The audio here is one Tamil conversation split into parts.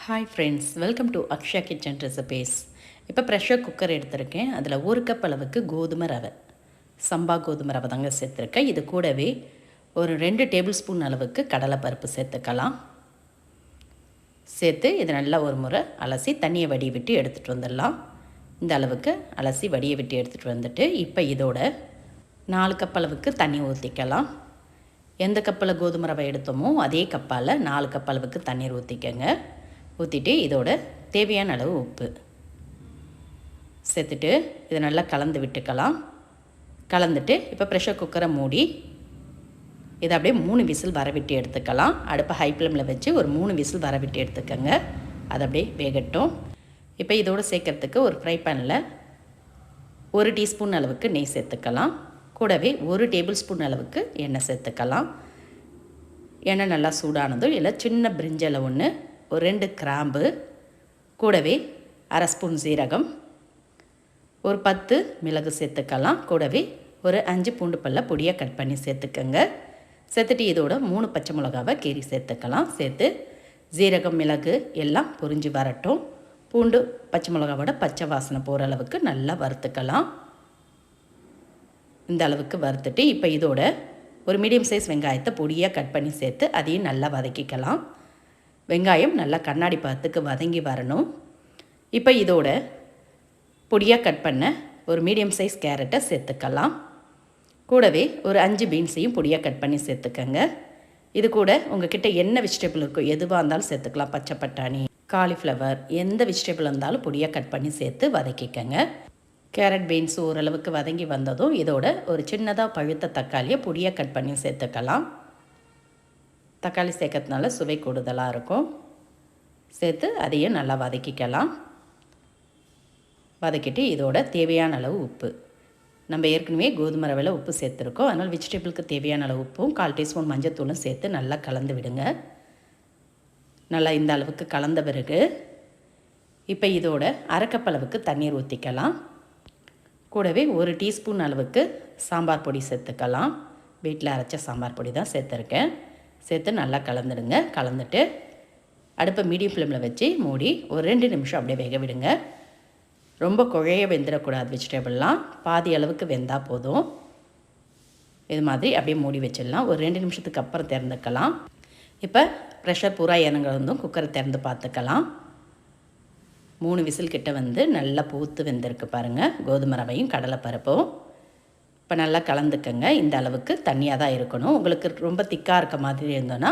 Hi friends, welcome to Akshaya kitchen recipes. இப்போ ப்ரெஷர் குக்கர் எடுத்திருக்கேன். அதில் 1 கப் அளவுக்கு கோதுமை ரவை, சம்பா கோதுமை ரவை தாங்க சேர்த்துருக்கேன். இது கூடவே ஒரு 2 டேபிள் ஸ்பூன் அளவுக்கு கடலைப்பருப்பு சேர்த்துக்கலாம். சேர்த்து இது நல்லா ஒரு முறை அலசி தண்ணியை வடிய விட்டு எடுத்துகிட்டு வந்துடலாம். இந்த அளவுக்கு அலசி வடிய விட்டு எடுத்துகிட்டு வந்துட்டு இப்போ இதோட 4 கப் அளவுக்கு தண்ணி ஊற்றிக்கலாம். எந்த கப்பில் கோதுமை ரவை எடுத்தோமோ அதே கப்பால் 4 கப் அளவுக்கு தண்ணீர் ஊற்றிக்கங்க. ஊற்றிட்டு இதோட தேவையான அளவு உப்பு சேர்த்துட்டு இதை நல்லா கலந்து விட்டுக்கலாம். கலந்துட்டு இப்போ ப்ரெஷர் குக்கரை மூடி இதை அப்படியே 3 விசில் வரவிட்டு எடுத்துக்கலாம். அடுப்பை ஹை ஃப்ளேமில் வச்சு ஒரு 3 விசில் வரவிட்டு எடுத்துக்கோங்க. அது அப்படியே வேகட்டும். இப்போ இதோடு சேர்க்கறதுக்கு ஒரு ஃப்ரை பேனில் 1 டீஸ்பூன் அளவுக்கு நெய் சேர்த்துக்கலாம். கூடவே 1 டேபிள் ஸ்பூன் அளவுக்கு எண்ணெய் சேர்த்துக்கலாம். எண்ணெய் நல்லா சூடானதும் இல்லை சின்ன பிரிஞ்சலை ஒன்று, ஒரு 2 கிராம்பு, கூடவே அரை ஸ்பூன் சீரகம், ஒரு 10 மிளகு சேர்த்துக்கலாம். கூடவே ஒரு 5 பூண்டு பல்ல பொடியாக கட் பண்ணி சேர்த்துக்கங்க. சேர்த்துட்டு இதோட 3 பச்சை மிளகாவை கீரி சேர்த்துக்கலாம். சேர்த்து சீரகம் மிளகு எல்லாம் பொரிஞ்சு வரட்டும். பூண்டு பச்சை மிளகாவோட பச்சை வாசனை போகிற அளவுக்கு நல்லா வறுத்துக்கலாம். இந்த அளவுக்கு வறுத்துட்டு இப்போ இதோட ஒரு மீடியம் சைஸ் வெங்காயத்தை பொடியாக கட் பண்ணி சேர்த்து அதையும் நல்லா வதக்கிக்கலாம். வெங்காயம் நல்லா கண்ணாடி பதத்துக்கு வதங்கி வரணும். இப்போ இதோட பொடியாக கட் பண்ண ஒரு மீடியம் சைஸ் கேரட்டை சேர்த்துக்கலாம். கூடவே ஒரு 5 பீன்ஸையும் பொடியாக கட் பண்ணி சேர்த்துக்கங்க. இது கூட உங்ககிட்ட என்ன வெஜிடபிள் இருக்கோ எதுவாக இருந்தாலும் சேர்த்துக்கலாம். பச்சை பட்டாணி, காலிஃப்ளவர், எந்த வெஜிடபிள் இருந்தாலும் பொடியாக கட் பண்ணி சேர்த்து வதக்கிக்கங்க. கேரட் பீன்ஸ் ஓரளவுக்கு வதங்கி வந்ததும் இதோட ஒரு சின்னதாக பழுத்த தக்காளியை பொடியாக கட் பண்ணி சேர்த்துக்கலாம். தக்காளி சேர்க்கறதுனால சுவை கூடுதலாக இருக்கும். சேர்த்து அதையும் நல்லா வதக்கிக்கலாம். வதக்கிட்டு இதோட தேவையான அளவு உப்பு, நம்ம ஏற்கனவே கோதுமை ரவையில் உப்பு சேர்த்துருக்கோம். அதனால் வெஜிடபிளுக்கு தேவையான அளவு உப்பும் 1/4 டீஸ்பூன் மஞ்சத்தூளும் சேர்த்து நல்லா கலந்து விடுங்க. நல்லா இந்த அளவுக்கு கலந்த பிறகு இப்போ இதோட அரை கப் அளவுக்கு தண்ணீர் ஊற்றிக்கலாம். கூடவே 1 டீஸ்பூன் அளவுக்கு சாம்பார் பொடி சேர்த்துக்கலாம். வீட்டில் அரைச்ச சாம்பார் பொடி தான் சேர்த்துருக்கேன். சேர்த்து நல்லா கலந்துடுங்க. கலந்துட்டு அடுப்பை மீடியம் ஃப்ளேமில் வச்சு மூடி ஒரு 2 நிமிஷம் அப்படியே வேக விடுங்க. ரொம்ப குழைய வெந்துடக்கூடாது. வெஜிடபிள்லாம் பாதி அளவுக்கு வெந்தால் போதும். இது மாதிரி அப்படியே மூடி வச்சிடலாம். ஒரு 2 நிமிஷத்துக்கு அப்புறம் திறந்துக்கலாம். இப்போ ப்ரெஷர் பூரா இறங்குறதும் குக்கரை திறந்து பார்த்துக்கலாம். 3 விசில் கிட்ட வந்து நல்லா பூத்து வெந்திருக்கு பாருங்கள். கோதுமை ரவையும் கடலைப்பருப்பும் இப்போ நல்லா கலந்துக்கங்க. இந்த அளவுக்கு தண்ணியாக தான் இருக்கணும். உங்களுக்கு ரொம்ப திக்காக இருக்க மாதிரி இருந்தோன்னா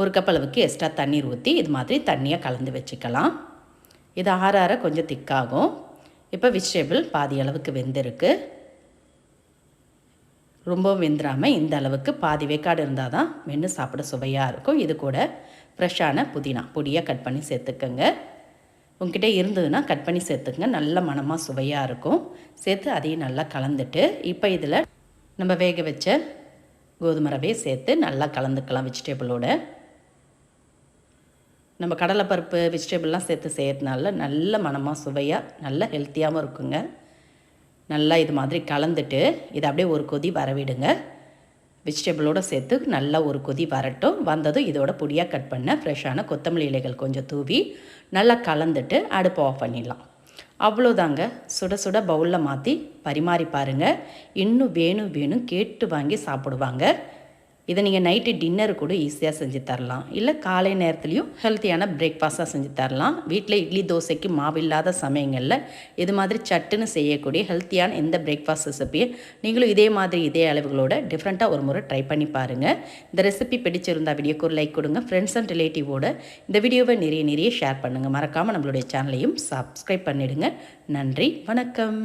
1 கப் அளவுக்கு எக்ஸ்ட்ரா தண்ணீர் ஊற்றி இது மாதிரி தண்ணியாக கலந்து வச்சுக்கலாம். இது ஆற ஆற கொஞ்சம் திக்காகும். இப்போ வெஜிடபிள் பாதி அளவுக்கு வெந்திருக்கு. ரொம்ப வெந்துடாமல் இந்த அளவுக்கு பாதி வேக்காடு இருந்தால் தான் மென்று சாப்பிட சுவையாக இருக்கும். இது கூட ஃப்ரெஷ்ஷான புதினா பொடியாக கட் பண்ணி சேர்த்துக்கங்க. உங்ககிட்ட இருந்ததுன்னா கட் பண்ணி சேர்த்துக்கங்க. நல்ல மணமாக சுவையாக இருக்கும். சேர்த்து அதையும் நல்லா கலந்துட்டு இப்போ இதில் நம்ம வேக வச்ச கோதுமை ரவையை சேர்த்து நல்லா கலந்துக்கலாம். வெஜிடபிளோட நம்ம கடலைப்பருப்பு வெஜிடபிள்லாம் சேர்த்து செய்யறதுனால நல்ல மணமாக சுவையாக நல்ல ஹெல்த்தியாகவும் இருக்குங்க. நல்லா இது மாதிரி கலந்துட்டு இதை அப்படியே ஒரு கொதி வரவிடுங்க. வெஜிடபிளோடு சேர்த்து நல்லா ஒரு கொதி வரட்டும். வந்ததும் இதோட பொடியாக கட் பண்ண ஃப்ரெஷ்ஷான கொத்தமல்லி இலைகள் கொஞ்சம் தூவி நல்லா கலந்துட்டு அடுப்பை ஆஃப் பண்ணிடலாம். அவ்வளோதாங்க. சுட சுட பவுலில் மாற்றி பரிமாறி பாருங்கள். இன்னும் வேணும் கேட்டு வாங்கி சாப்பிடுவாங்க. இதை நீங்கள் நைட்டு டின்னர் கூட ஈஸியாக செஞ்சு தரலாம். இல்லை காலை நேரத்துலையும் ஹெல்த்தியான பிரேக்ஃபாஸ்ட்டாக செஞ்சு தரலாம். வீட்டில் இட்லி தோசைக்கு மாவில்லாத சமயங்களில் இது மாதிரி சட்டுன்னு செய்யக்கூடிய ஹெல்த்தியான எந்த பிரேக்ஃபாஸ்ட் ரெசிப்பியை நீங்களும் இதே மாதிரி இதே அளவுகளோட டிஃப்ரெண்ட்டாக ஒரு முறை ட்ரை பண்ணி பாருங்கள். இந்த ரெசிபி பிடிச்சிருந்தால் வீடியோக்கு ஒரு லைக் கொடுங்க. ஃப்ரெண்ட்ஸ் அண்ட் ரிலேட்டிவோட இந்த வீடியோவை நிறைய ஷேர் பண்ணுங்கள். மறக்காமல் நம்மளுடைய சேனலையும் சப்ஸ்கிரைப் பண்ணிவிடுங்க. நன்றி, வணக்கம்.